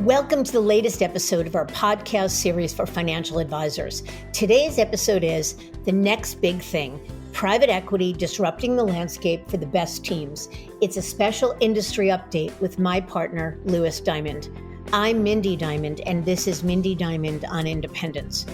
Welcome to the latest episode of our podcast series for financial advisors. Today's episode is The Next Big Thing, Private Equity Disrupting the Landscape for the Best Teams. It's a special industry update with my partner, Lewis Diamond. I'm Mindy Diamond, and this is Mindy Diamond on Independence.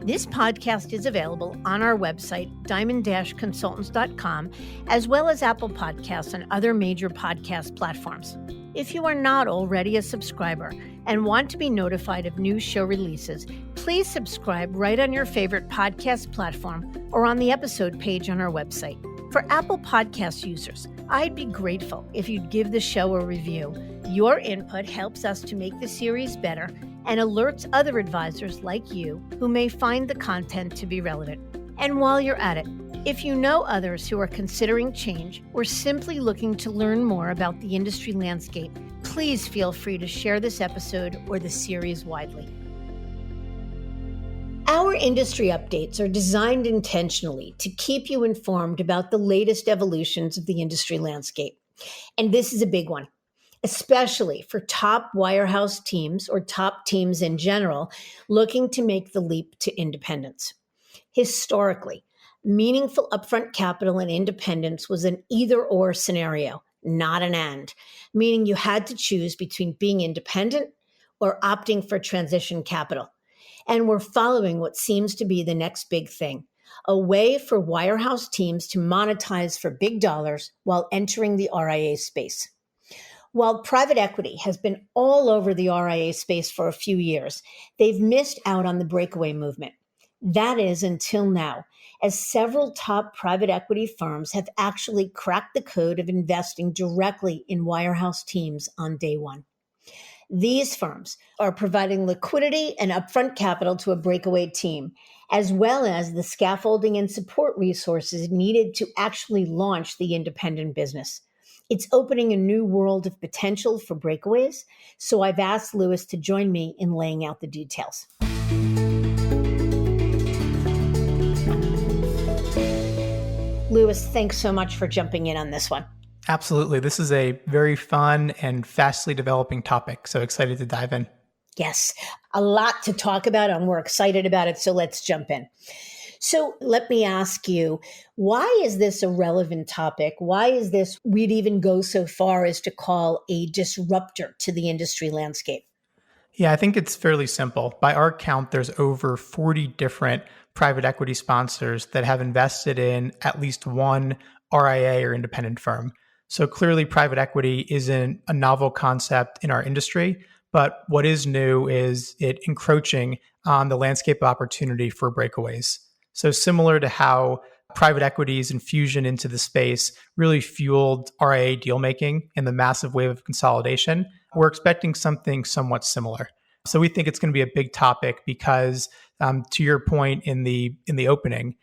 This podcast is available on our website, diamond-consultants.com, as well as Apple Podcasts and other major podcast platforms. If you are not already a subscriber and want to be notified of new show releases, please subscribe right on your favorite podcast platform or on the episode page on our website. For Apple Podcast users, I'd be grateful if you'd give the show a review. Your input helps us to make the series better and alerts other advisors like you who may find the content to be relevant. And while you're at it, if you know others who are considering change or simply looking to learn more about the industry landscape, please feel free to share this episode or the series widely. Our industry updates are designed intentionally to keep you informed about the latest evolutions of the industry landscape. And this is a big one, especially for top wirehouse teams or top teams in general looking to make the leap to independence. Historically, meaningful upfront capital and independence was an either-or scenario, not an and, meaning you had to choose between being independent or opting for transition capital. And we're following what seems to be the next big thing, a way for wirehouse teams to monetize for big dollars while entering the RIA space. While private equity has been all over the RIA space for a few years, they've missed out on the breakaway movement. That is until now, as several top private equity firms have actually cracked the code of investing directly in wirehouse teams on day one. These firms are providing liquidity and upfront capital to a breakaway team, as well as the scaffolding and support resources needed to actually launch the independent business. It's opening a new world of potential for breakaways, so I've asked Lewis to join me in laying out the details. Lewis, thanks so much for jumping in on this one. Absolutely. This is a very fun and fastly developing topic, so excited to dive in. Yes, a lot to talk about, and we're excited about it, so let's jump in. So let me ask you, why is this a relevant topic? Why is this, we'd even go so far as to call a disruptor to the industry landscape? Yeah, I think it's fairly simple. By our count, there's over 40 different private equity sponsors that have invested in at least one RIA or independent firm. So clearly private equity isn't a novel concept in our industry, but what is new is it encroaching on the landscape of opportunity for breakaways. So similar to how private equity's infusion into the space really fueled RIA deal making and the massive wave of consolidation, we're expecting something somewhat similar. So we think it's going to be a big topic because, to your point in the opening,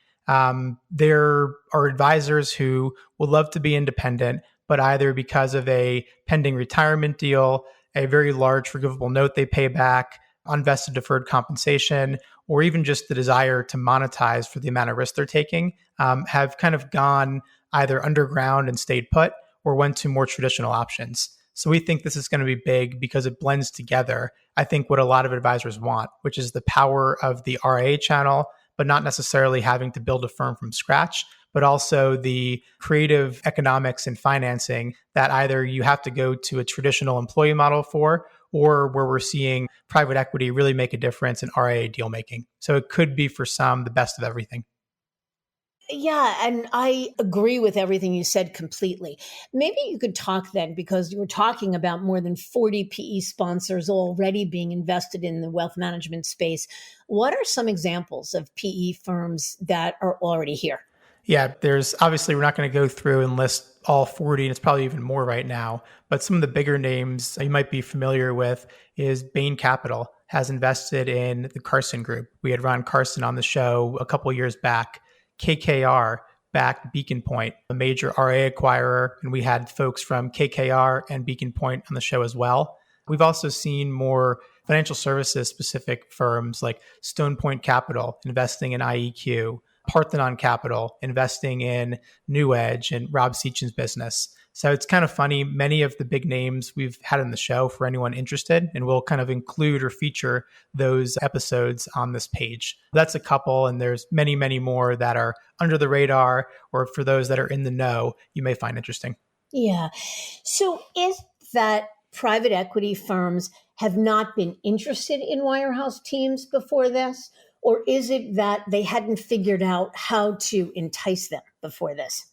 there are advisors who would love to be independent, but either because of a pending retirement deal, a very large forgivable note they pay back, unvested deferred compensation, or even just the desire to monetize for the amount of risk they're taking, have kind of gone either underground and stayed put or went to more traditional options. So we think this is going to be big because it blends together, I think, what a lot of advisors want, which is the power of the RIA channel, but not necessarily having to build a firm from scratch, but also the creative economics and financing that either you have to go to a traditional employee model for, or where we're seeing private equity really make a difference in RIA deal making. So it could be for some the best of everything. Yeah, and I agree with everything you said completely. Maybe you could talk then, because you were talking about more than 40 PE sponsors already being invested in the wealth management space. What are some examples of PE firms that are already here? Yeah, there's obviously, we're not going to go through and list all 40, and it's probably even more right now. But some of the bigger names you might be familiar with is Bain Capital has invested in the Carson Group. We had Ron Carson on the show a couple of years back. KKR backed Beacon Point, a major RIA acquirer, and we had folks from KKR and Beacon Point on the show as well. We've also seen more financial services specific firms like Stone Point Capital investing in IEQ, Parthenon Capital investing in New Edge and Rob Sechan's business. So it's kind of funny. Many of the big names we've had on the show for anyone interested, and we'll kind of include or feature those episodes on this page. That's a couple, and there's many, many more that are under the radar, or for those that are in the know, you may find interesting. Yeah. So is that private equity firms have not been interested in wirehouse teams before this? Or is it that they hadn't figured out how to entice them before this?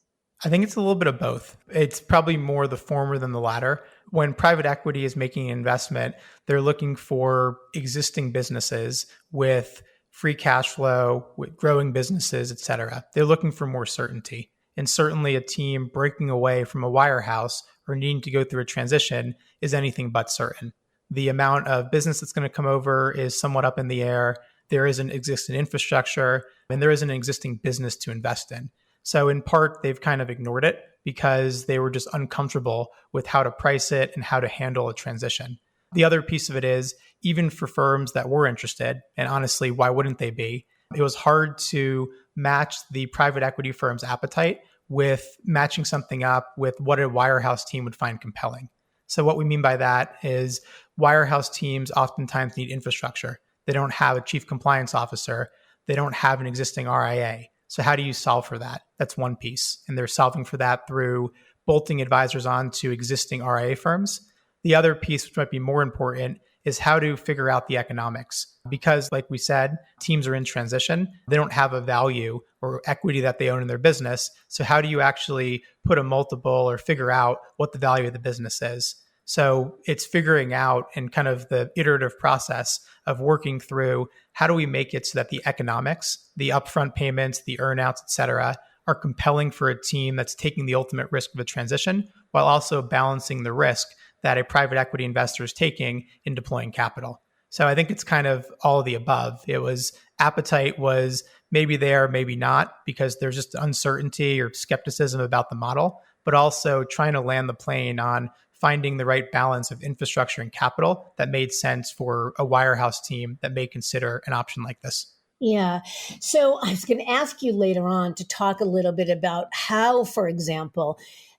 I think it's a little bit of both. It's probably more the former than the latter. When private equity is making an investment, they're looking for existing businesses with free cash flow, with growing businesses, et cetera. They're looking for more certainty. And certainly a team breaking away from a wirehouse or needing to go through a transition is anything but certain. The amount of business that's going to come over is somewhat up in the air. There is an existing infrastructure and there is an existing business to invest in. So in part, they've kind of ignored it because they were just uncomfortable with how to price it and how to handle a transition. The other piece of it is, even for firms that were interested, and honestly, why wouldn't they be? It was hard to match the private equity firm's appetite with matching something up with what a wirehouse team would find compelling. So what we mean by that is wirehouse teams oftentimes need infrastructure. They don't have a chief compliance officer. They don't have an existing RIA. So how do you solve for that? That's one piece. And they're solving for that through bolting advisors onto existing RIA firms. The other piece, which might be more important, is how to figure out the economics. Because like we said, teams are in transition. They don't have a value or equity that they own in their business. So how do you actually put a multiple or figure out what the value of the business is? So it's figuring out and kind of the iterative process of working through how do we make it so that the economics, the upfront payments, the earnouts, et cetera, are compelling for a team that's taking the ultimate risk of a transition while also balancing the risk that a private equity investor is taking in deploying capital. So I think it's kind of all of the above. It was appetite was maybe there, maybe not, because there's just uncertainty or skepticism about the model, but also trying to land the plane on finding the right balance of infrastructure and capital that made sense for a wirehouse team that may consider an option like this. Yeah. So I was going to ask you later on to talk a little bit about how, for example,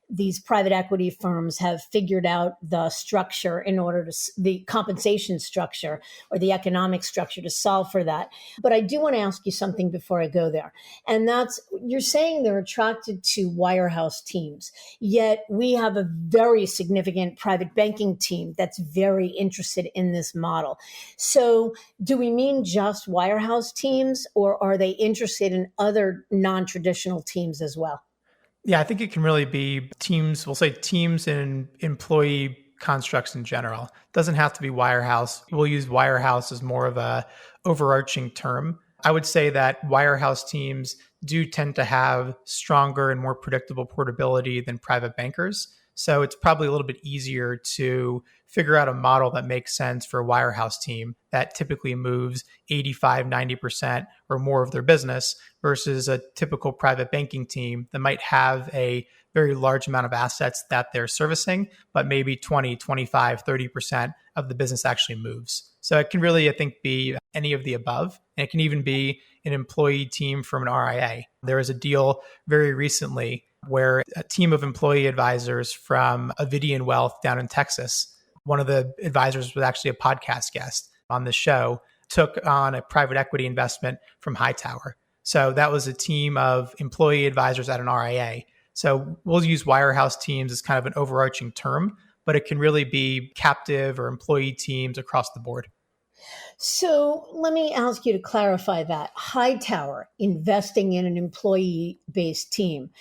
these private equity firms have figured out the structure in order to the compensation structure or the economic structure to solve for that. But I do want to ask you something before I go there. And that's, you're saying they're attracted to wirehouse teams, yet we have a very significant private banking team that's very interested in this model. So do we mean just wirehouse teams, or are they interested in other non-traditional teams as well? Yeah, I think it can really be teams, we'll say teams and employee constructs in general. It doesn't have to be wirehouse. We'll use wirehouse as more of a overarching term. I would say that wirehouse teams do tend to have stronger and more predictable portability than private bankers. So it's probably a little bit easier to figure out a model that makes sense for a wirehouse team that typically moves 85, 90% or more of their business versus a typical private banking team that might have a very large amount of assets that they're servicing, but maybe 20, 25, 30% of the business actually moves. So it can really, I think, be any of the above. And it can even be an employee team from an RIA. There was a deal very recently where a team of employee advisors from Avidian Wealth down in Texas, one of the advisors was actually a podcast guest on the show, took on a private equity investment from Hightower. So that was a team of employee advisors at an RIA. So we'll use wirehouse teams as kind of an overarching term, but it can really be captive or employee teams across the board. So let me ask you to clarify that. Hightower investing in an employee based team.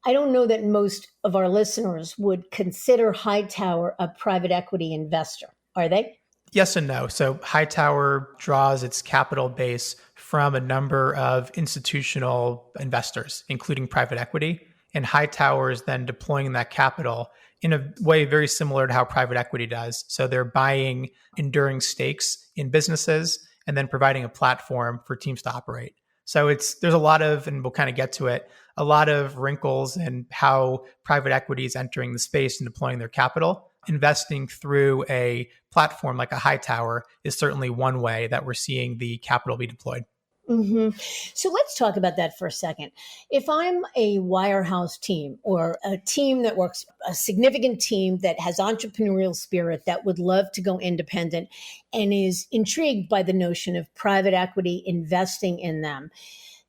I don't know that most of our listeners would consider Hightower a private equity investor, are they? Yes and no. So Hightower draws its capital base from a number of institutional investors, including private equity. And Hightower is then deploying that capital in a way very similar to how private equity does. So they're buying enduring stakes in businesses and then providing a platform for teams to operate. So there's a lot of, and we'll kind of get to it, a lot of wrinkles in how private equity is entering the space and deploying their capital. Investing through a platform like a Hightower is certainly one way that we're seeing the capital be deployed. So let's talk about that for a second. If I'm a wirehouse team or a team that works, a significant team that has entrepreneurial spirit that would love to go independent and is intrigued by the notion of private equity investing in them,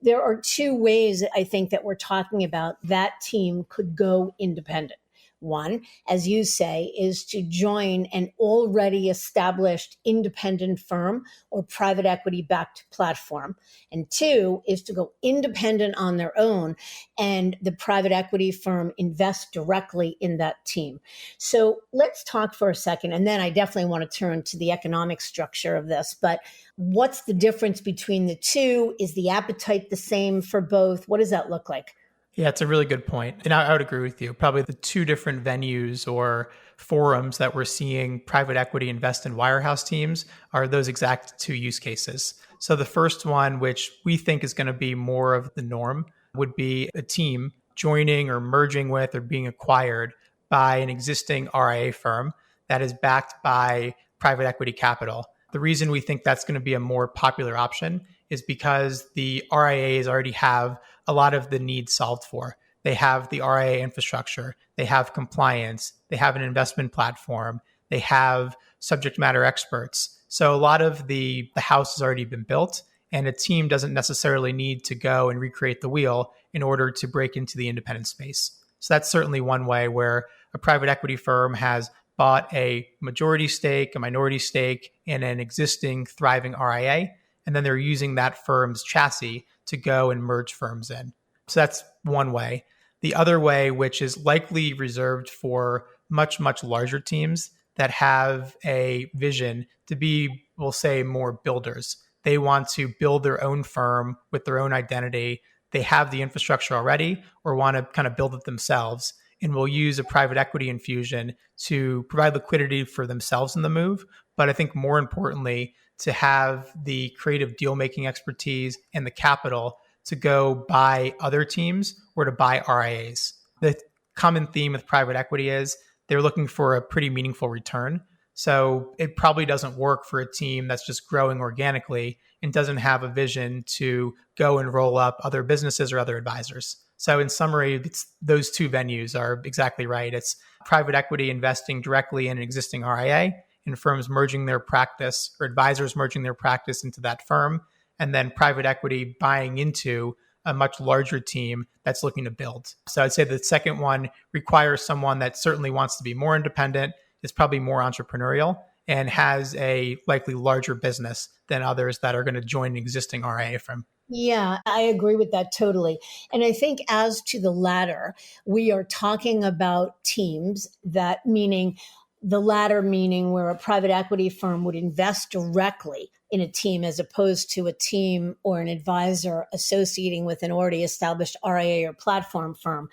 there are two ways I think that we're talking about that team could go independent. One, as you say, is to join an already established independent firm or private equity backed platform. And two is to go independent on their own, and the private equity firm invests directly in that team. So let's talk for a second. And then I definitely want to turn to the economic structure of this. But what's the difference between the two? Is the appetite the same for both? What does that look like? Yeah, it's a really good point. And I would agree with you. Probably the two different venues or forums that we're seeing private equity invest in wirehouse teams are those exact two use cases. So the first one, which we think is going to be more of the norm, would be a team joining or merging with or being acquired by an existing RIA firm that is backed by private equity capital. The reason we think that's going to be a more popular option is because the RIAs already have a lot of the needs solved for. They have the RIA infrastructure, they have compliance, they have an investment platform, they have subject matter experts. So a lot of the house has already been built, and a team doesn't necessarily need to go and recreate the wheel in order to break into the independent space. So that's certainly one way where a private equity firm has bought a majority stake, a minority stake in an existing thriving RIA, and then they're using that firm's chassis to go and merge firms in. So that's one way. The other way, which is likely reserved for much, much larger teams that have a vision to be, we'll say, more builders. They want to build their own firm with their own identity. They have the infrastructure already or want to kind of build it themselves, and will use a private equity infusion to provide liquidity for themselves in the move. But I think more importantly, to have the creative deal-making expertise and the capital to go buy other teams or to buy RIAs. The common theme with private equity is they're looking for a pretty meaningful return. So it probably doesn't work for a team that's just growing organically and doesn't have a vision to go and roll up other businesses or other advisors. So in summary, those two venues are exactly right. It's private equity investing directly in an existing RIA, and firms merging their practice or advisors merging their practice into that firm, and then private equity buying into a much larger team that's looking to build. So I'd say the second one requires someone that certainly wants to be more independent, is probably more entrepreneurial, and has a likely larger business than others that are going to join an existing RIA firm. Yeah, I agree with that totally. And I think as to the latter, we are talking about teams that meaning the latter meaning where a private equity firm would invest directly in a team as opposed to a team or an advisor associating with an already established RIA or platform firm.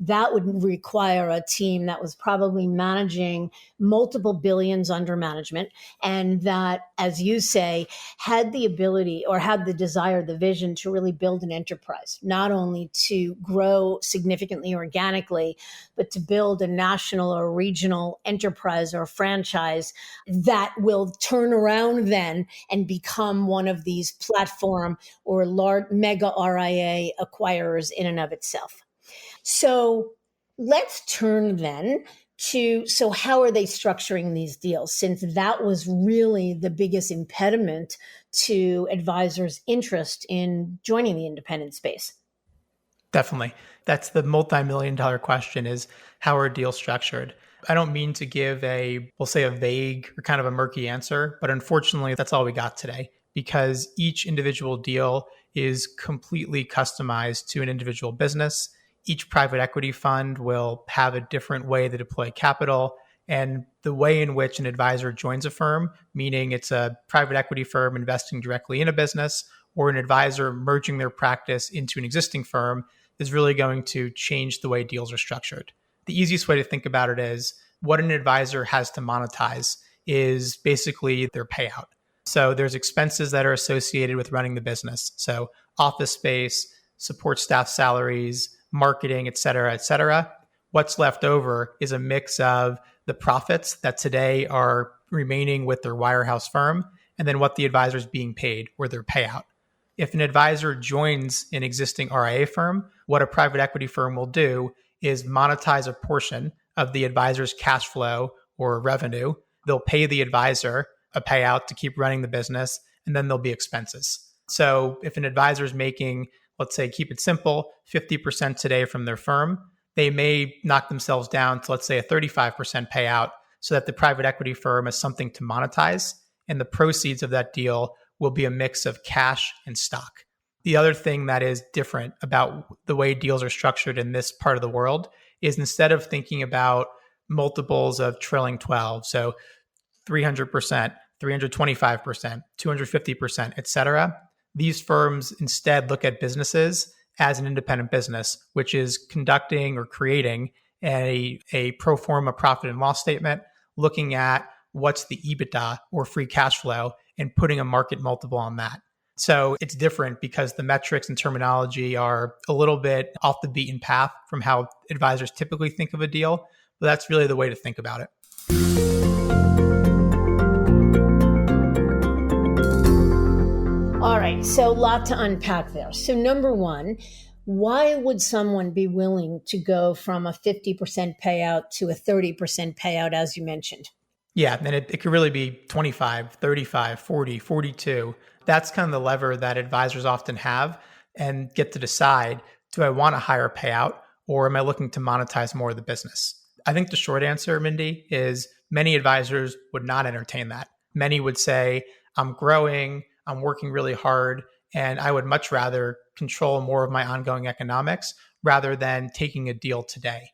That would require a team that was probably managing multiple billions under management, and that, as you say, had the ability or had the desire, the vision to really build an enterprise, not only to grow significantly organically, but to build a national or regional enterprise or franchise that will turn around then and become one of these platform or large mega RIA acquirers in and of itself. So let's turn then to, so how are they structuring these deals? Since that was really the biggest impediment to advisors' interest in joining the independent space. Definitely. That's the multi-million dollar question is how are deals structured? I don't mean to give we'll say a vague or kind of a murky answer, but unfortunately that's all we got today because each individual deal is completely customized to an individual business. Each private equity fund will have a different way to deploy capital, and the way in which an advisor joins a firm, meaning it's a private equity firm investing directly in a business or an advisor merging their practice into an existing firm, is really going to change the way deals are structured. The easiest way to think about it is what an advisor has to monetize is basically their payout. So there's expenses that are associated with running the business. So office space, support staff salaries, marketing, et cetera, et cetera. What's left over is a mix of the profits that today are remaining with their wirehouse firm, and then what the advisor is being paid or their payout. If an advisor joins an existing RIA firm, what a private equity firm will do is monetize a portion of the advisor's cash flow or revenue. They'll pay the advisor a payout to keep running the business, and then there'll be expenses. So if an advisor is making, let's say, keep it simple, 50% today from their firm, they may knock themselves down to, let's say, a 35% payout so that the private equity firm has something to monetize. And the proceeds of that deal will be a mix of cash and stock. The other thing that is different about the way deals are structured in this part of the world is instead of thinking about multiples of trailing 12, so 300%, 325%, 250%, et cetera, these firms instead look at businesses as an independent business, which is conducting or creating a pro forma profit and loss statement, looking at what's the EBITDA or free cash flow and putting a market multiple on that. So it's different because the metrics and terminology are a little bit off the beaten path from how advisors typically think of a deal, but that's really the way to think about it. All right, so a lot to unpack there. So number one, why would someone be willing to go from a 50% payout to a 30% payout, as you mentioned? Yeah, and it could really be 25, 35, 40, 42. That's kind of the lever that advisors often have and get to decide, do I want a higher payout or am I looking to monetize more of the business? I think the short answer, Mindy, is many advisors would not entertain that. Many would say, I'm growing, I'm working really hard, and I would much rather control more of my ongoing economics rather than taking a deal today.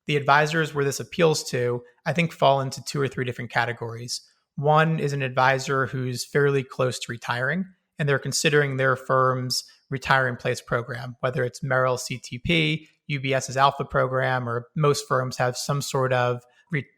The advisors where this appeals to, I think, fall into two or three different categories. One is an advisor who's fairly close to retiring, and they're considering their firm's retire in place program, whether it's Merrill CTP, UBS's Alpha program, or most firms have some sort of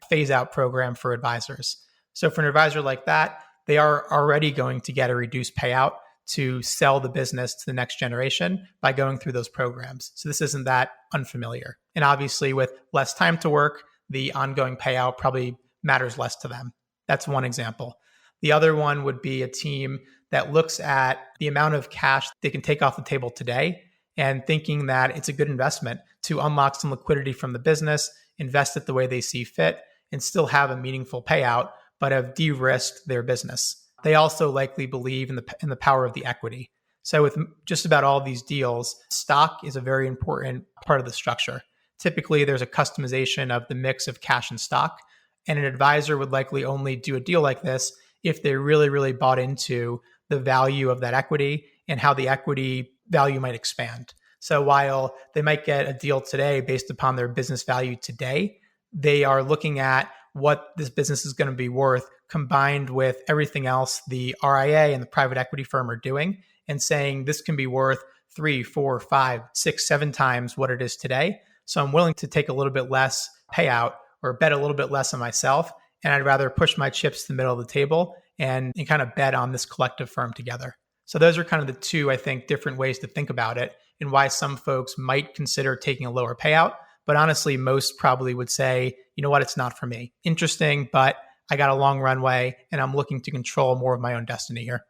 phase out program for advisors. So for an advisor like that, they are already going to get a reduced payout to sell the business to the next generation by going through those programs. So this isn't that unfamiliar. And obviously, with less time to work, the ongoing payout probably matters less to them. That's one example. The other one would be a team that looks at the amount of cash they can take off the table today and thinking that it's a good investment to unlock some liquidity from the business, invest it the way they see fit, and still have a meaningful payout, but have de-risked their business. They also likely believe in the power of the equity. So with just about all of these deals, stock is a very important part of the structure. Typically, there's a customization of the mix of cash and stock, and an advisor would likely only do a deal like this if they really, really bought into the value of that equity and how the equity value might expand. So while they might get a deal today based upon their business value today, they are looking at what this business is going to be worth combined with everything else the RIA and the private equity firm are doing and saying this can be worth 3, 4, 5, 6, 7 times what it is today. So I'm willing to take a little bit less payout or bet a little bit less on myself. And I'd rather push my chips to the middle of the table and kind of bet on this collective firm together. So those are kind of the two, I think, different ways to think about it and why some folks might consider taking a lower payout. But honestly, most probably would say, you know what, it's not for me. Interesting, but I got a long runway and I'm looking to control more of my own destiny here.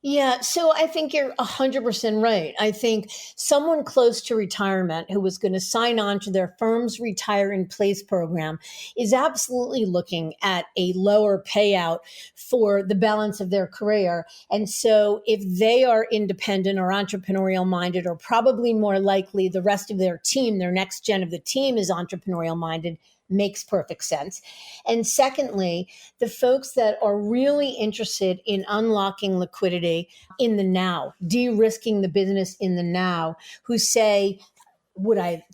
Yeah, so I think you're 100% right. I think someone close to retirement who was going to sign on to their firm's retire in place program is absolutely looking at a lower payout for the balance of their career. And so if they are independent or entrepreneurial minded, or probably more likely the rest of their team, their next gen of the team is entrepreneurial minded, makes perfect sense. And secondly, the folks that are really interested in unlocking liquidity in the now, de-risking the business in the now, who say,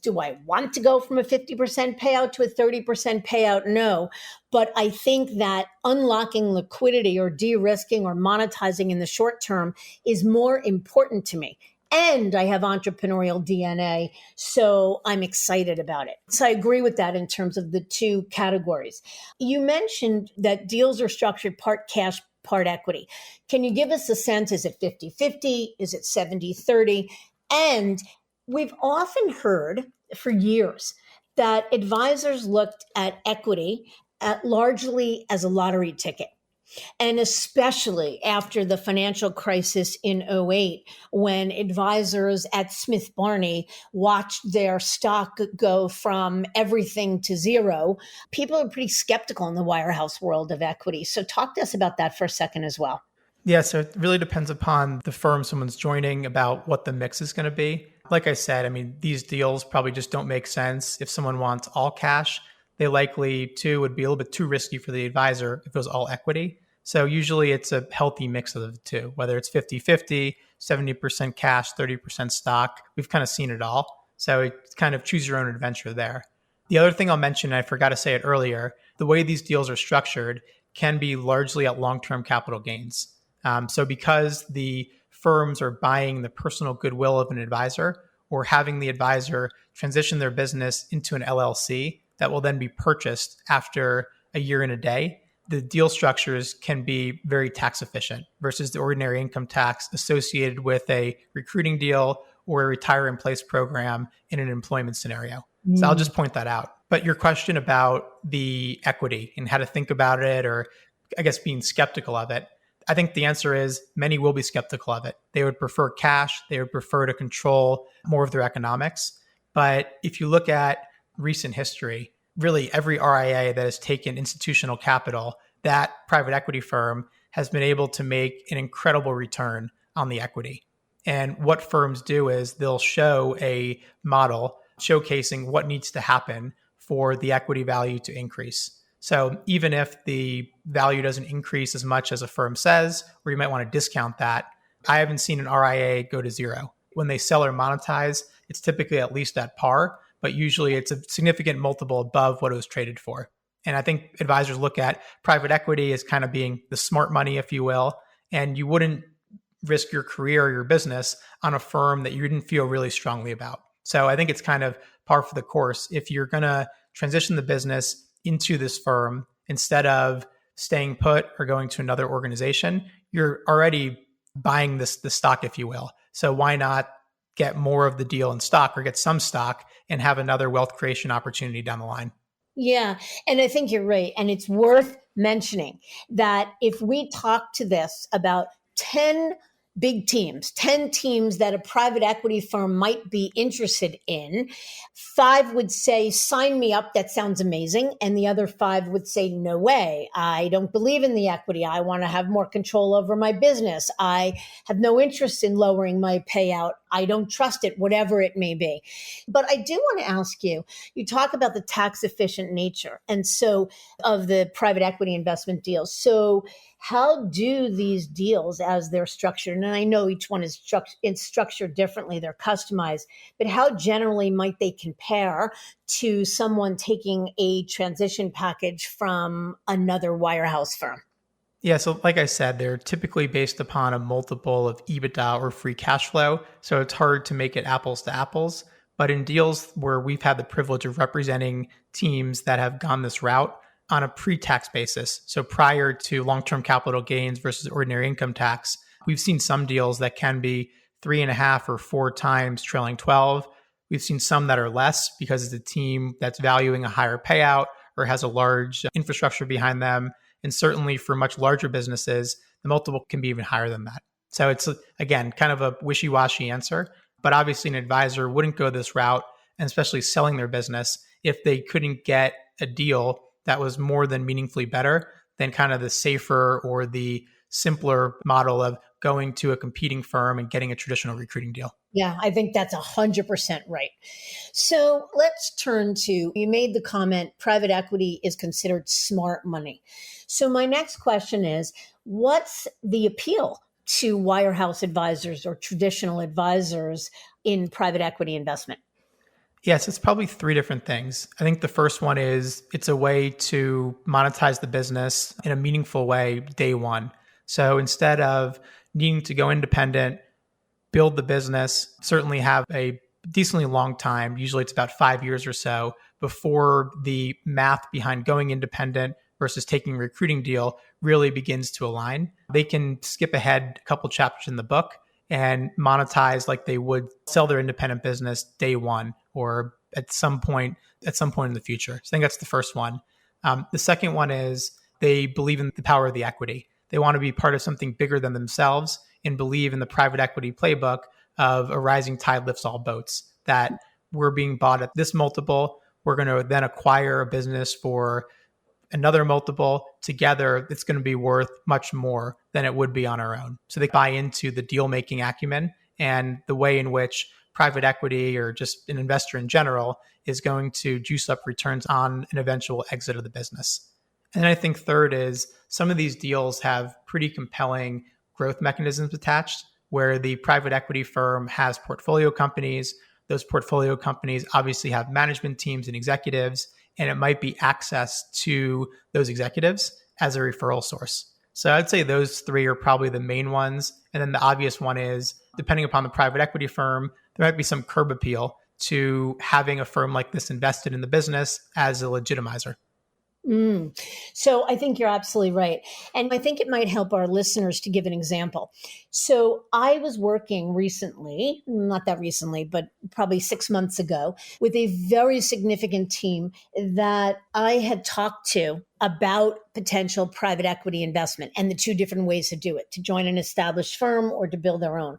do I want to go from a 50% payout to a 30% payout? No. But I think that unlocking liquidity or de-risking or monetizing in the short term is more important to me. And I have entrepreneurial DNA, so I'm excited about it. So I agree with that in terms of the two categories. You mentioned that deals are structured part cash, part equity. Can you give us a sense? Is it 50-50? Is it 70-30? And we've often heard for years that advisors looked at equity largely as a lottery ticket. And especially after the financial crisis in '08, when advisors at Smith Barney watched their stock go from everything to zero, people are pretty skeptical in the wirehouse world of equity. So talk to us about that for a second as well. Yeah, so it really depends upon the firm someone's joining about what the mix is going to be. Like I said, I mean, these deals probably just don't make sense. If someone wants all cash, they likely too would be a little bit too risky for the advisor if it was all equity. So usually it's a healthy mix of the two, whether it's 50-50, 70% cash, 30% stock. We've kind of seen it all. So it's kind of choose your own adventure there. The other thing I'll mention, and I forgot to say it earlier, the way these deals are structured can be largely at long-term capital gains. So because the firms are buying the personal goodwill of an advisor or having the advisor transition their business into an LLC that will then be purchased after a year and a day, the deal structures can be very tax efficient versus the ordinary income tax associated with a recruiting deal or a retire in place program in an employment scenario. So I'll just point that out. But your question about the equity and how to think about it, or I guess being skeptical of it, I think the answer is many will be skeptical of it. They would prefer cash. They would prefer to control more of their economics. But if you look at recent history, really every RIA that has taken institutional capital, that private equity firm has been able to make an incredible return on the equity. And what firms do is they'll show a model showcasing what needs to happen for the equity value to increase. So even if the value doesn't increase as much as a firm says, or you might want to discount that, I haven't seen an RIA go to zero. When they sell or monetize, it's typically at least at par, but usually it's a significant multiple above what it was traded for. And I think advisors look at private equity as kind of being the smart money, if you will, and you wouldn't risk your career or your business on a firm that you didn't feel really strongly about. So I think it's kind of par for the course. If you're going to transition the business into this firm instead of staying put or going to another organization, you're already buying the stock, if you will. So why not get more of the deal in stock or get some stock and have another wealth creation opportunity down the line? Yeah. And I think you're right. And it's worth mentioning that if we talk to this about 10 big teams, 10 teams that a private equity firm might be interested in, 5 would say, sign me up. That sounds amazing. And the other 5 would say, no way. I don't believe in the equity. I want to have more control over my business. I have no interest in lowering my payout. I don't trust it, whatever it may be. But I do want to ask you, you talk about the tax efficient nature and so of the private equity investment deals. So how do these deals as they're structured, and I know each one is structured differently, they're customized, but how generally might they compare to someone taking a transition package from another wirehouse firm? Yeah, so like I said, they're typically based upon a multiple of EBITDA or free cash flow. So it's hard to make it apples to apples. But in deals where we've had the privilege of representing teams that have gone this route on a pre-tax basis, so prior to long-term capital gains versus ordinary income tax, we've seen some deals that can be 3.5 or 4 times trailing 12. We've seen some that are less because it's a team that's valuing a higher payout or has a large infrastructure behind them. And certainly for much larger businesses, the multiple can be even higher than that. So it's, again, kind of a wishy-washy answer. But obviously an advisor wouldn't go this route, and especially selling their business, if they couldn't get a deal that was more than meaningfully better than kind of the safer or the simpler model of going to a competing firm and getting a traditional recruiting deal. Yeah, I think that's 100% right. So let's turn to, you made the comment, private equity is considered smart money. So my next question is, what's the appeal to wirehouse advisors or traditional advisors in private equity investment? Yes, it's probably 3 different things. I think the first one is it's a way to monetize the business in a meaningful way day one. So instead of needing to go independent, build the business, certainly have a decently long time, usually it's about 5 years or so, before the math behind going independent versus taking a recruiting deal really begins to align. They can skip ahead a couple chapters in the book and monetize like they would sell their independent business day one or at some point in the future. So I think that's the first one. The second one is they believe in the power of the equity. They want to be part of something bigger than themselves and believe in the private equity playbook of a rising tide lifts all boats, that we're being bought at this multiple. We're going to then acquire a business for another multiple. Together, it's going to be worth much more than it would be on our own. So they buy into the deal making acumen and the way in which private equity or just an investor in general is going to juice up returns on an eventual exit of the business. And I think third is some of these deals have pretty compelling growth mechanisms attached, where the private equity firm has portfolio companies. Those portfolio companies obviously have management teams and executives, and it might be access to those executives as a referral source. So I'd say those three are probably the main ones. And then the obvious one is, depending upon the private equity firm, there might be some curb appeal to having a firm like this invested in the business as a legitimizer. So I think you're absolutely right. And I think it might help our listeners to give an example. So I was working recently, not that recently, but probably 6 months ago, with a very significant team that I had talked to about potential private equity investment and the two different ways to do it, to join an established firm or to build their own.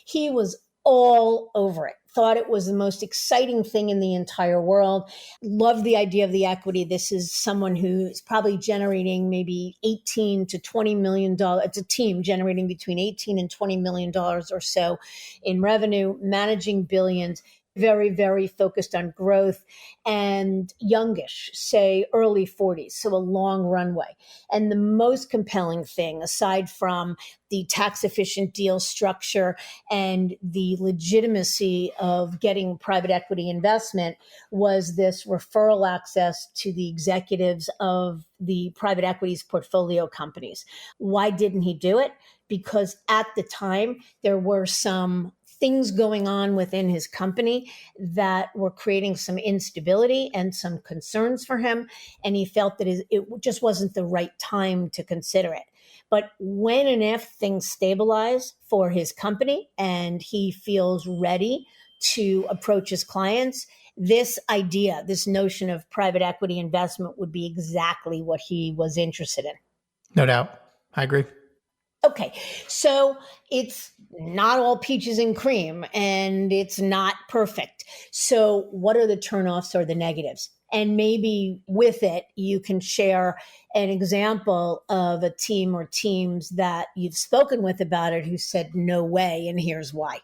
He was all over it, thought it was the most exciting thing in the entire world, loved the idea of the equity. This is someone who's probably generating maybe 18 to $20 million. It's a team generating between 18 and $20 million or so in revenue, managing billions, very, very focused on growth, and youngish, say early 40s, so a long runway. And the most compelling thing, aside from the tax efficient deal structure and the legitimacy of getting private equity investment, was this referral access to the executives of the private equity's portfolio companies. Why didn't he do it? Because at the time, there were some things going on within his company that were creating some instability and some concerns for him. And he felt that it just wasn't the right time to consider it. But when and if things stabilize for his company and he feels ready to approach his clients, this idea, this notion of private equity investment would be exactly what he was interested in. No doubt. I agree. Okay, so it's not all peaches and cream and it's not perfect. So, what are the turnoffs or the negatives? And maybe with it, you can share an example of a team or teams that you've spoken with about it who said, no way, and here's why.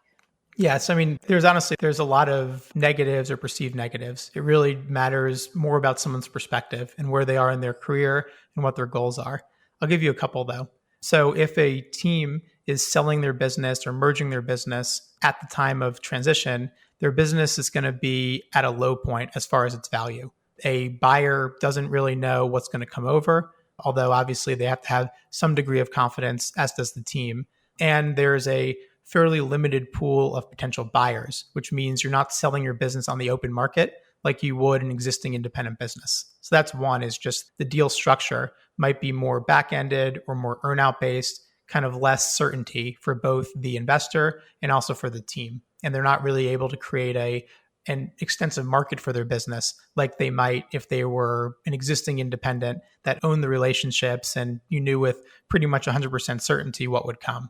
Yes. I mean, there's a lot of negatives or perceived negatives. It really matters more about someone's perspective and where they are in their career and what their goals are. I'll give you a couple though. So if a team is selling their business or merging their business at the time of transition, their business is going to be at a low point as far as its value. A buyer doesn't really know what's going to come over, although obviously they have to have some degree of confidence, as does the team. And there's a fairly limited pool of potential buyers, which means you're not selling your business on the open market like you would an existing independent business. So that's one, is just the deal structure might be more back-ended or more earn-out based, kind of less certainty for both the investor and also for the team. And they're not really able to create an extensive market for their business like they might if they were an existing independent that owned the relationships and you knew with pretty much 100% certainty what would come.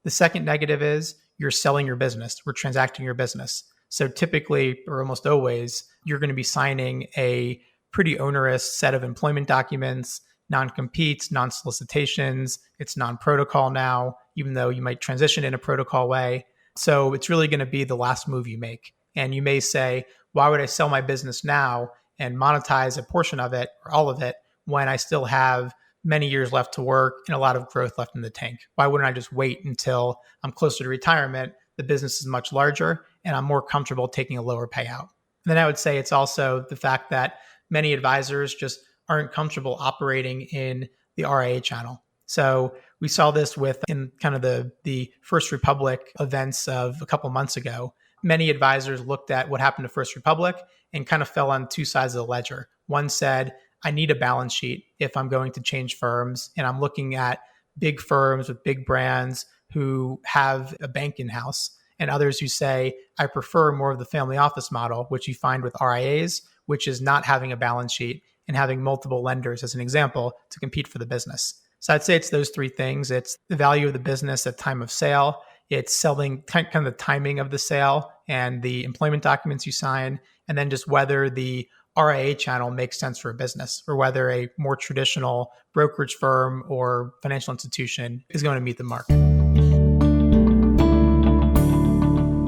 The second negative is you're selling your business, we're transacting your business. So typically, or almost always, you're going to be signing a pretty onerous set of employment documents, non-competes, non-solicitations. It's non-protocol now, even though you might transition in a protocol way. So it's really going to be the last move you make. And you may say, why would I sell my business now and monetize a portion of it or all of it when I still have many years left to work and a lot of growth left in the tank? Why wouldn't I just wait until I'm closer to retirement? The business is much larger and I'm more comfortable taking a lower payout. And then I would say it's also the fact that many advisors just aren't comfortable operating in the RIA channel. So we saw this in kind of the First Republic events of a couple months ago. Many advisors looked at what happened to First Republic and kind of fell on two sides of the ledger. One said, I need a balance sheet if I'm going to change firms, and I'm looking at big firms with big brands who have a bank in-house, and others who say, I prefer more of the family office model, which you find with RIAs, which is not having a balance sheet and having multiple lenders as an example to compete for the business. So I'd say it's those three things. It's the value of the business at time of sale. It's selling kind of the timing of the sale and the employment documents you sign, and then just whether the RIA channel makes sense for a business or whether a more traditional brokerage firm or financial institution is going to meet the mark.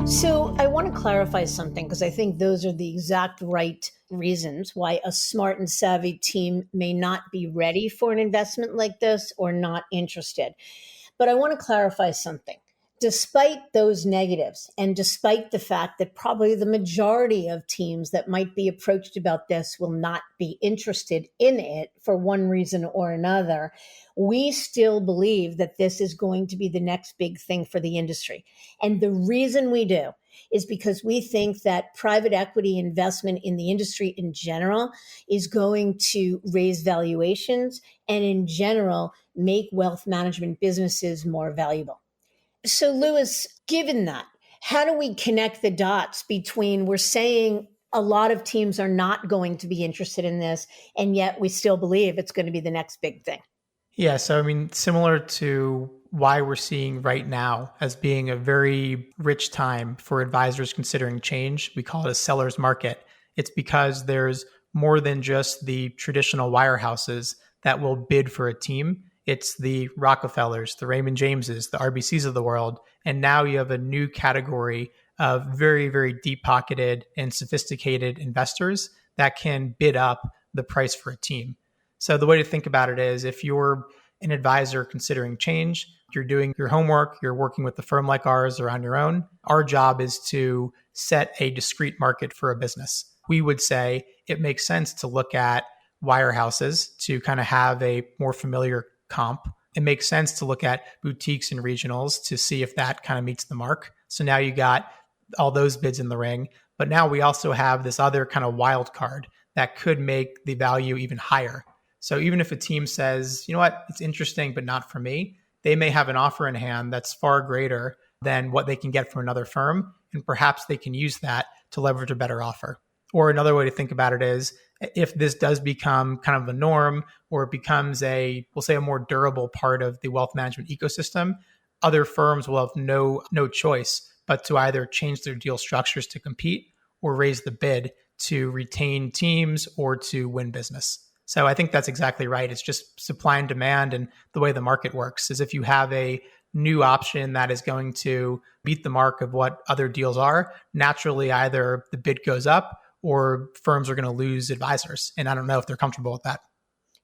So I want to clarify something because I think those are the exact right reasons why a smart and savvy team may not be ready for an investment like this or not interested. But I want to clarify something. Despite those negatives, and despite the fact that probably the majority of teams that might be approached about this will not be interested in it for one reason or another, we still believe that this is going to be the next big thing for the industry. And the reason we do is because we think that private equity investment in the industry in general is going to raise valuations and in general make wealth management businesses more valuable. So, Lewis, given that, how do we connect the dots between we're saying a lot of teams are not going to be interested in this, and yet we still believe it's going to be the next big thing? Yeah. So, I mean, similar to why we're seeing right now as being a very rich time for advisors considering change, we call it a seller's market. It's because there's more than just the traditional wirehouses that will bid for a team. It's the Rockefellers, the Raymond Jameses, the RBCs of the world. And now you have a new category of very, very deep pocketed and sophisticated investors that can bid up the price for a team. So the way to think about it is if you're an advisor considering change, you're doing your homework, you're working with a firm like ours or on your own. Our job is to set a discrete market for a business. We would say it makes sense to look at wirehouses to kind of have a more familiar comp. It makes sense to look at boutiques and regionals to see if that kind of meets the mark. So now you got all those bids in the ring. But now we also have this other kind of wild card that could make the value even higher. So even if a team says, you know what, it's interesting, but not for me, they may have an offer in hand that's far greater than what they can get from another firm. And perhaps they can use that to leverage a better offer. Or another way to think about it is if this does become kind of a norm or it becomes we'll say a more durable part of the wealth management ecosystem, other firms will have no choice but to either change their deal structures to compete or raise the bid to retain teams or to win business. So I think that's exactly right. It's just supply and demand, and the way the market works is if you have a new option that is going to beat the mark of what other deals are, naturally either the bid goes up or firms are going to lose advisors. And I don't know if they're comfortable with that.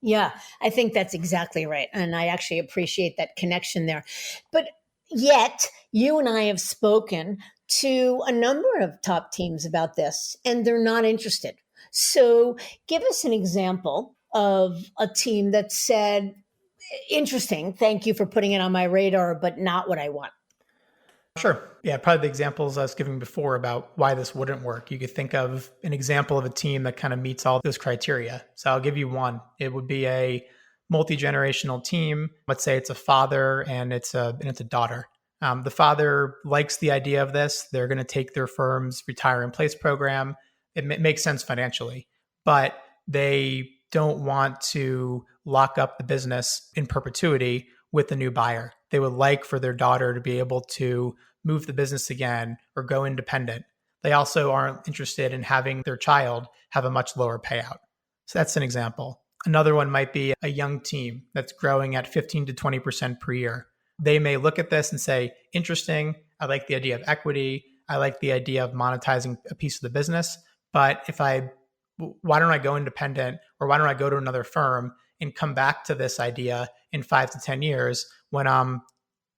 Yeah, I think that's exactly right. And I actually appreciate that connection there. But yet, you and I have spoken to a number of top teams about this, and they're not interested. So give us an example of a team that said, interesting, thank you for putting it on my radar, but not what I want. Sure. Yeah, probably the examples I was giving before about why this wouldn't work. You could think of an example of a team that kind of meets all those criteria. So I'll give you one. It would be a multi-generational team. Let's say it's a father and it's a daughter. The father likes the idea of this. They're going to take their firm's retire in place program. It makes sense financially, but they don't want to lock up the business in perpetuity with a new buyer. They would like for their daughter to be able to move the business again or go independent. They also aren't interested in having their child have a much lower payout. So that's an example. Another one might be a young team that's growing at 15 to 20% per year. They may look at this and say, interesting. I like the idea of equity. I like the idea of monetizing a piece of the business. But why don't I go independent or why don't I go to another firm and come back to this idea in 5 to 10 years when I'm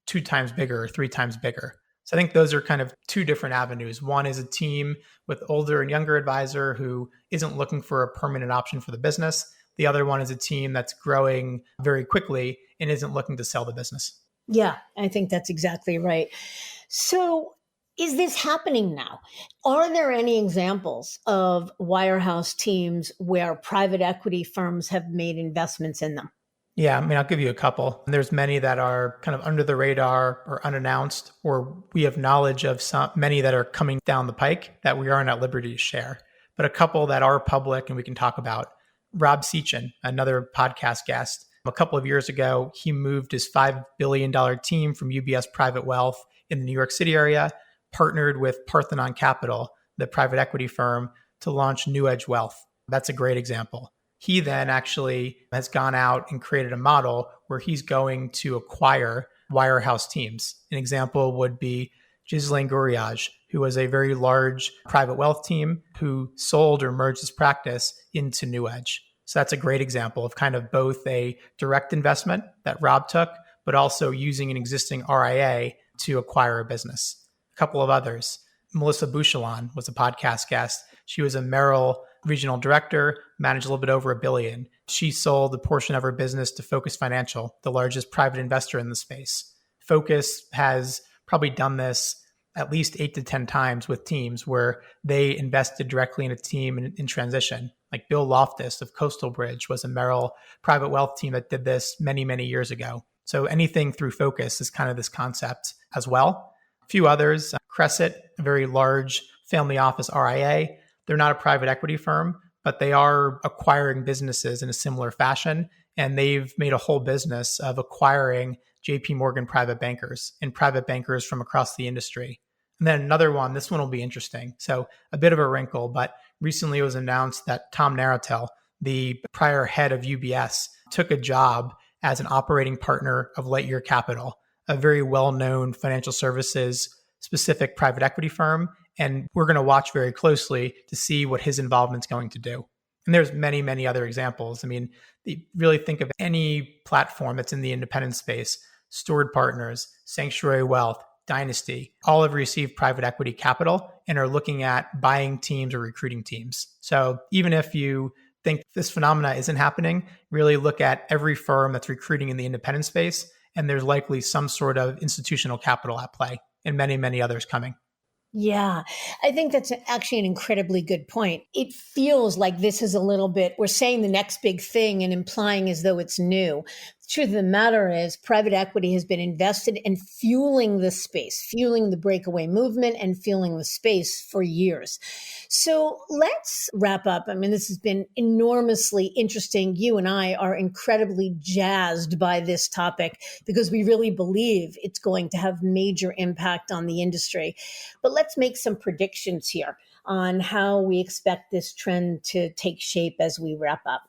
2 times bigger or 3 times bigger? So I think those are kind of two different avenues. One is a team with older and younger advisor who isn't looking for a permanent option for the business. The other one is a team that's growing very quickly and isn't looking to sell the business. Yeah, I think that's exactly right. So is this happening now? Are there any examples of wirehouse teams where private equity firms have made investments in them? Yeah, I mean, I'll give you a couple. There's many that are kind of under the radar or unannounced, or we have knowledge of many that are coming down the pike that we aren't at liberty to share. But a couple that are public and we can talk about. Rob Sechan, another podcast guest. A couple of years ago, he moved his $5 billion team from UBS Private Wealth in the New York City area, partnered with Parthenon Capital, the private equity firm, to launch New Edge Wealth. That's a great example. He then actually has gone out and created a model where he's going to acquire wirehouse teams. An example would be Ghislaine Gouriage, who was a very large private wealth team who sold or merged his practice into New Edge. So that's a great example of kind of both a direct investment that Rob took, but also using an existing RIA to acquire a business. A couple of others. Melissa Bouchelon was a podcast guest. She was a Merrill regional director, managed a little bit over $1 billion. She sold a portion of her business to Focus Financial, the largest private investor in the space. Focus has probably done this at least 8 to 10 times with teams where they invested directly in a team in transition. Like Bill Loftus of Coastal Bridge was a Merrill private wealth team that did this many, many years ago. So anything through Focus is kind of this concept as well. A few others, Crescent, a very large family office RIA. They're not a private equity firm, but they are acquiring businesses in a similar fashion. And they've made a whole business of acquiring JP Morgan private bankers and private bankers from across the industry. And then another one, this one will be interesting. So a bit of a wrinkle, but recently it was announced that Tom Naratil, the prior head of UBS, took a job as an operating partner of Lightyear Capital, a very well-known financial services specific private equity firm. And we're going to watch very closely to see what his involvement's going to do. And there's many, many other examples. I mean, you really think of any platform that's in the independent space, Steward Partners, Sanctuary Wealth, Dynasty, all have received private equity capital and are looking at buying teams or recruiting teams. So even if you think this phenomena isn't happening, really look at every firm that's recruiting in the independent space, and there's likely some sort of institutional capital at play and many, many others coming. Yeah, I think that's actually an incredibly good point. It feels like this is a little bit, we're saying the next big thing and implying as though it's new. The truth of the matter is private equity has been invested in fueling the space, fueling the breakaway movement and fueling the space for years. So let's wrap up. I mean, this has been enormously interesting. You and I are incredibly jazzed by this topic because we really believe it's going to have major impact on the industry. But let's make some predictions here on how we expect this trend to take shape as we wrap up.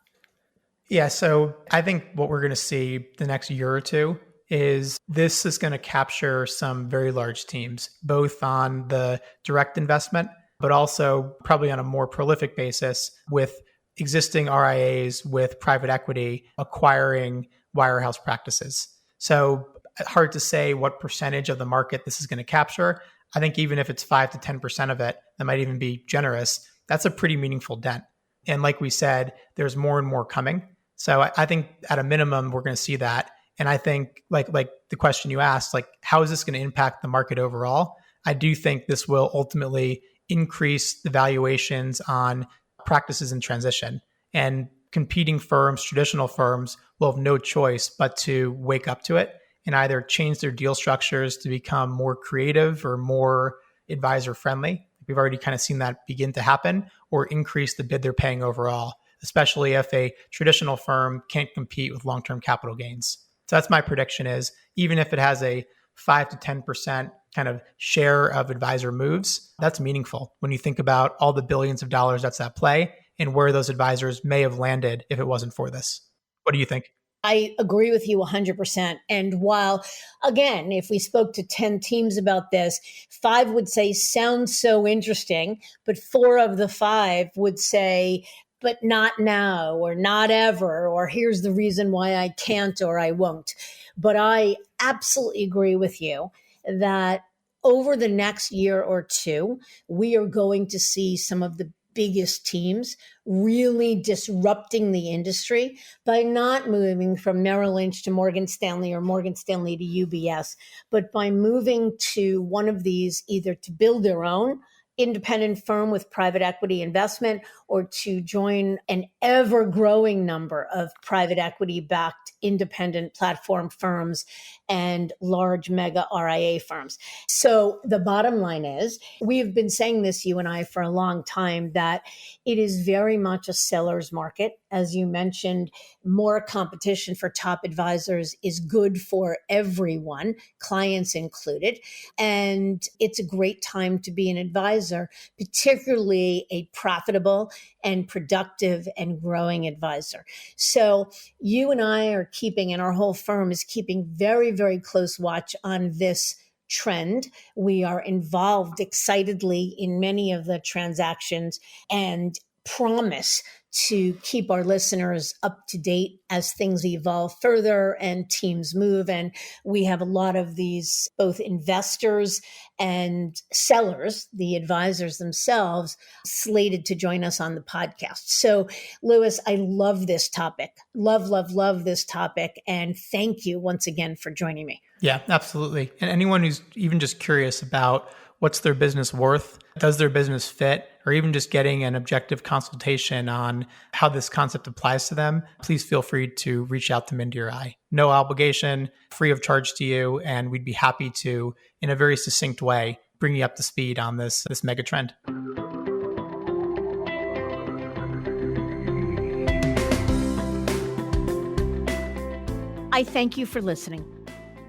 Yeah, so I think what we're going to see the next year or two is this is going to capture some very large teams, both on the direct investment, but also probably on a more prolific basis with existing RIAs with private equity acquiring wirehouse practices. So hard to say what percentage of the market this is going to capture. I think even if it's 5 to 10% of it, that might even be generous. That's a pretty meaningful dent. And like we said, there's more and more coming. So I think at a minimum, we're going to see that. And I think like the question you asked, like, how is this going to impact the market overall? I do think this will ultimately increase the valuations on practices in transition, and competing firms, traditional firms will have no choice but to wake up to it and either change their deal structures to become more creative or more advisor friendly. We've already kind of seen that begin to happen, or increase the bid they're paying overall, especially if a traditional firm can't compete with long-term capital gains. So that's my prediction is even if it has a 5 to 10% kind of share of advisor moves, that's meaningful when you think about all the billions of dollars that's at play and where those advisors may have landed if it wasn't for this. What do you think? I agree with you 100%. And while, again, if we spoke to 10 teams about this, 5 would say, sounds so interesting, but 4 of the 5 would say, but not now, or not ever, or here's the reason why I can't or I won't. But I absolutely agree with you that over the next year or two, we are going to see some of the biggest teams really disrupting the industry by not moving from Merrill Lynch to Morgan Stanley or Morgan Stanley to UBS, but by moving to one of these either to build their own independent firm with private equity investment or to join an ever-growing number of private equity-backed independent platform firms and large mega RIA firms. So the bottom line is, we've been saying this, you and I, for a long time, that it is very much a seller's market. As you mentioned, more competition for top advisors is good for everyone, clients included. And it's a great time to be an advisor, particularly a profitable and productive and growing advisor. So you and I are keeping, and our whole firm is keeping very, very close watch on this trend. We are involved excitedly in many of the transactions and promise to keep our listeners up to date as things evolve further and teams move. And we have a lot of these, both investors and sellers, the advisors themselves, slated to join us on the podcast. So, Louis, I love this topic. Love this topic. And thank you once again for joining me. Yeah, absolutely. And anyone who's even just curious about what's their business worth, does their business fit, or even just getting an objective consultation on how this concept applies to them, please feel free to reach out to Mindy or I. No obligation, free of charge to you, and we'd be happy to, in a very succinct way, bring you up to speed on this mega trend. I thank you for listening.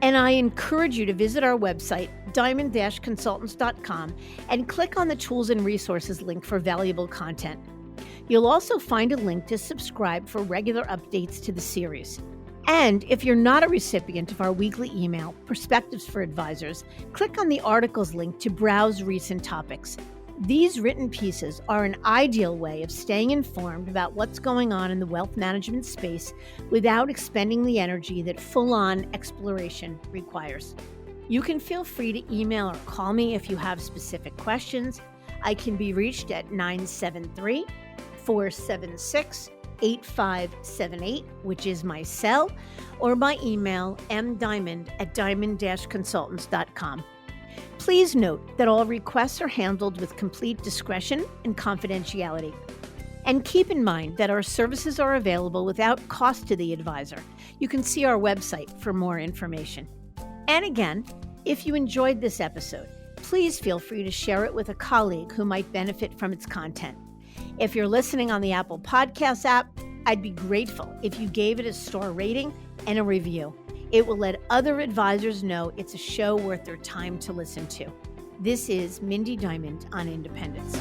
And I encourage you to visit our website, diamond-consultants.com, and click on the Tools and Resources link for valuable content. You'll also find a link to subscribe for regular updates to the series. And if you're not a recipient of our weekly email, Perspectives for Advisors, click on the articles link to browse recent topics. These written pieces are an ideal way of staying informed about what's going on in the wealth management space without expending the energy that full-on exploration requires. You can feel free to email or call me if you have specific questions. I can be reached at 973-476-8578, which is my cell, or by email mdiamond@diamond-consultants.com. Please note that all requests are handled with complete discretion and confidentiality. And keep in mind that our services are available without cost to the advisor. You can see our website for more information. And again, if you enjoyed this episode, please feel free to share it with a colleague who might benefit from its content. If you're listening on the Apple Podcasts app, I'd be grateful if you gave it a star rating and a review. It will let other advisors know it's a show worth their time to listen to. This is Mindy Diamond on Independence.